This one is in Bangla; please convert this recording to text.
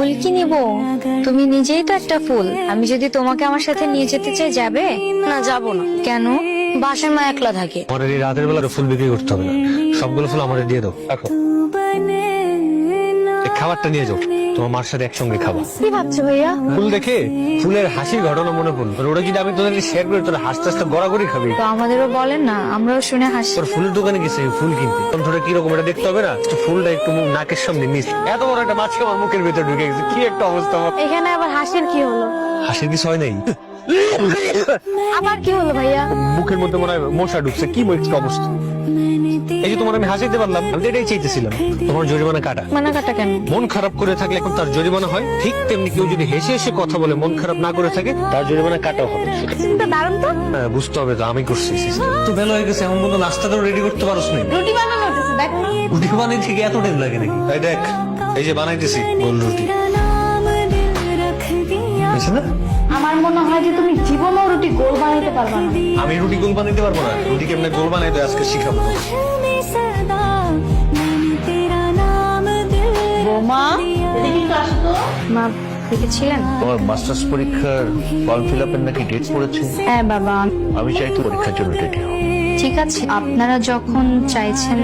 ফুল কি নিব? তুমি নিজেই তো একটা ফুল। আমি যদি তোমাকে আমার সাথে নিয়ে যেতে চাই, যাবে? না, যাবো না। কেন? বাসায় মা একলা থাকে। আমার এই রাতের বেলা ফুল বিক্রি করতে হবে না, সবগুলো ফুল আমার দিয়ে দাও। রাখো, এই খাবারটা নিয়ে যাও, তোমার মার সাথে একসঙ্গে খাবা। কি ভাবছো ভাইয়া? ফুল দেখে ফুলের হাসির ঘটনা মনে পড়লো। ওটা যদি আমি তোদের শেয়ার করি, তোরা হাসতে হাসতে গড়াগড়ি খাবি। তো আমাদেরও বলেন না, আমরাও শুনে হাসি। তোর ফুলের দোকানে গেছে ফুল কিনতে, তখন তোরা কিরকম এটা দেখতে হবে না? একটু ফুলটা একটু নাকের সামনে নিস। এত বড় একটা মাছ আমার মুখের ভেতর ঢুকে গেছে, কি একটা অবস্থা আমার। এখানে আবার হাসির কি হলো? হাসির কিছু হয় নাই, আবার কি হলো ভাইয়া? মুখের মধ্যে মনে হয় মশা ঢুকছে, কি একটা অবস্থা। এই যে তোমার আমি হাসিতে পারলাম, আমি তো এটাই চাইতেছিলাম। তোমার জরিমানা কাটা। মানা কাটা কেন? মন খারাপ করে থাকলে এখন তার জরিমানা হয়, ঠিক তেমনি কেউ যদি হেসে হেসে কথা বলে মন খারাপ না করে থাকে, তার জরিমানা কাটাও হবে। চিন্তা দারুণ তো। হ্যাঁ, বুঝতে হবে তো আমি করছি। তো বেলা হয়ে গেছে, এমন কোনো নাস্তাটাও রেডি করতে পারোস না। রুটি বানানো হতেছে, দেখো না। রুটি বানাই থেকে এত টাইম লাগে নাকি? এই দেখ, এই যে বানাইতেছি গোল রুটি। বুঝছো না? আমার মনে হয় যে তুমি জীবনও রুটি গোল বানাইতে পারবে না। আমি রুটি গোল বানাইতে পারবো না। রুটি কেমনে গোল বানাইতে আজকে শিখাবো। বৌমা, এদিকে একটু আসো তো। মা দেখেছিলেন? তোমার মাস্টার্স পরীক্ষার ফর্ম ফিল আপের নাকি ডেট পড়েছে? হ্যাঁ বাবা, আমি চাই তো পরীক্ষার জন্য রেডি হও। ঠিক আছে, আপনারা যখন চাইছেন